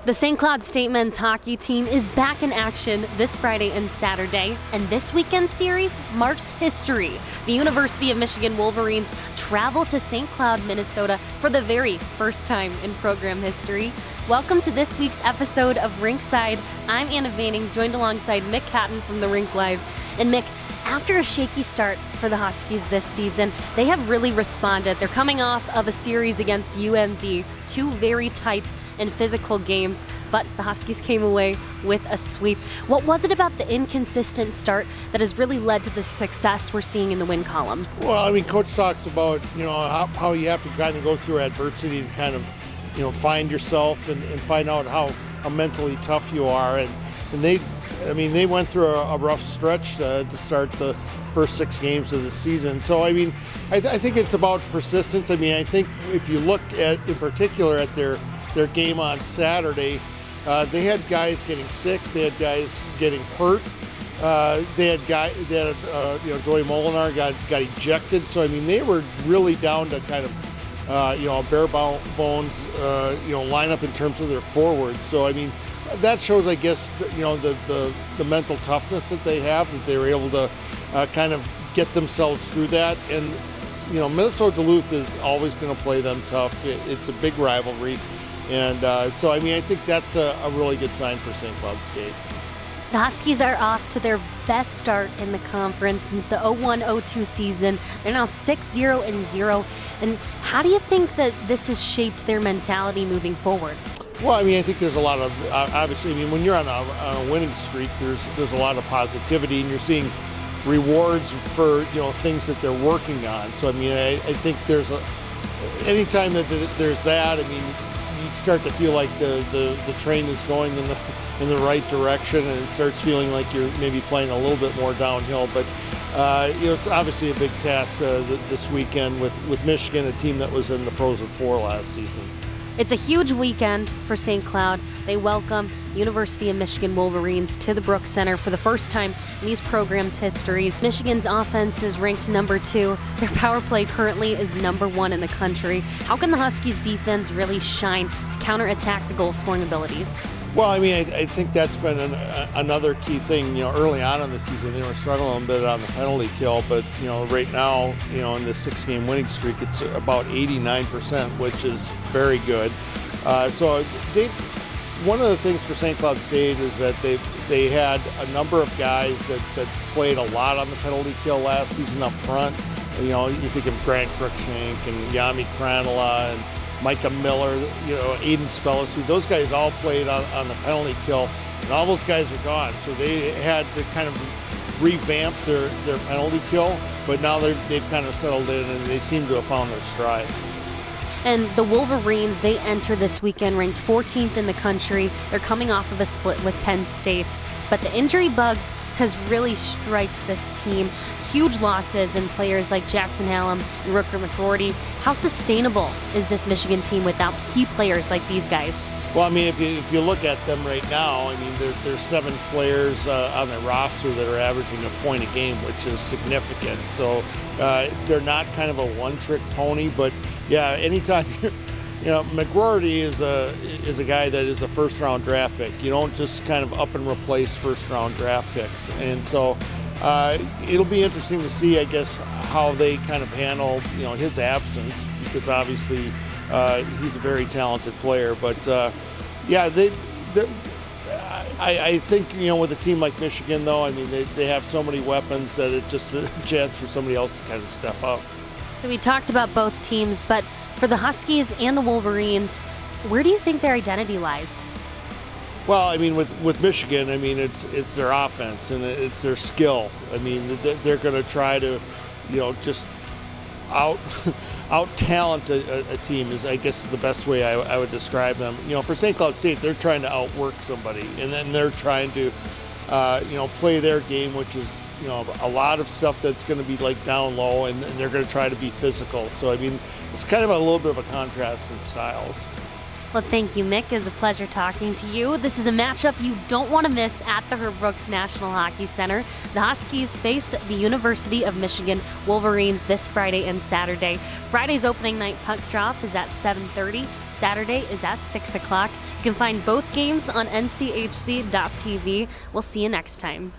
The St. Cloud State men's hockey team is back in action this Friday and Saturday, and this weekend series marks history. The University of Michigan Wolverines travel to St. Cloud, Minnesota for the very first time in program history. Welcome to this week's episode of Rinkside. I'm Anna Vanning, joined alongside Mick Hatton from the Rink Live. And Mick, after a shaky start for the Huskies this season, they have really responded. They're coming off of a series against UMD, two very tight and physical games, but the Huskies came away with a sweep. What was it about the inconsistent start that has really led to the success we're seeing in the win column? Well, I mean, Coach talks about, how you have to kind of go through adversity to kind of, find yourself and find out how mentally tough you are. And they went through a rough stretch to start the first 6 games of the season. So, I think it's about persistence. I think if you look at, in particular, at their game on Saturday, they had guys getting sick, they had guys getting hurt, Joey Molinar got ejected. So, they were really down to kind of, bare bones, lineup in terms of their forwards. So, that shows, I guess, the mental toughness that they have, that they were able to kind of get themselves through that. And, Minnesota Duluth is always going to play them tough. It's a big rivalry. And so, I think that's a really good sign for St. Cloud State. The Huskies are off to their best start in the conference since the 01-02 season. They're now 6-0-0. And how do you think that this has shaped their mentality moving forward? Well, I think there's a lot of, obviously, when you're on a winning streak, there's a lot of positivity, and you're seeing rewards for, things that they're working on. So, I think there's anytime that there's that, you start to feel like the train is going in the right direction, and it starts feeling like you're maybe playing a little bit more downhill. But it's obviously a big task this weekend with Michigan, a team that was in the Frozen Four last season. It's a huge weekend for St. Cloud. They welcome University of Michigan Wolverines to the Brooks Center for the first time in these programs' histories. Michigan's offense is ranked number 2. Their power play currently is number 1 in the country. How can the Huskies' defense really shine to counterattack the goal-scoring abilities? Well, I think that's been another key thing. Early on in the season, they were struggling a bit on the penalty kill, but right now, in this 6-game winning streak, it's about 89%, which is very good. So one of the things for St. Cloud State is that they had a number of guys that played a lot on the penalty kill last season up front. You think of Grant Cruikshank and Yami Kranola and Micah Miller, Aiden Spellacy. Those guys all played on the penalty kill, and all those guys are gone. So they had to kind of revamp their penalty kill, but now they've kind of settled in, and they seem to have found their stride. And the Wolverines, they enter this weekend ranked 14th in the country. They're coming off of a split with Penn State, but the injury bug has really striked this team. Huge losses in players like Jackson Hallam and Rooker McGroarty. How sustainable is this Michigan team without key players like these guys? Well, if you look at them right now, there's 7 players on the roster that are averaging a point a game, which is significant. So they're not kind of a one-trick pony, but yeah, anytime McGroarty is a guy that is a first-round draft pick. You don't just kind of up and replace first-round draft picks, and so it'll be interesting to see, I guess, how they kind of handle his absence, because obviously he's a very talented player. But I think with a team like Michigan, though, they have so many weapons that it's just a chance for somebody else to kind of step up. So we talked about both teams, but for the Huskies and the Wolverines, where do you think their identity lies? Well, with Michigan, it's their offense and it's their skill. They're going to try to, just out talent a team is, I guess, the best way I would describe them. For St. Cloud State, they're trying to outwork somebody, and then they're trying to, play their game, which is, a lot of stuff that's going to be like down low, and they're going to try to be physical. So, it's kind of a little bit of a contrast in styles. Well, thank you, Mick. It was a pleasure talking to you. This is a matchup you don't want to miss at the Herb Brooks National Hockey Center. The Huskies face the University of Michigan Wolverines this Friday and Saturday. Friday's opening night puck drop is at 7:30. Saturday is at 6 o'clock. You can find both games on nchc.tv. We'll see you next time.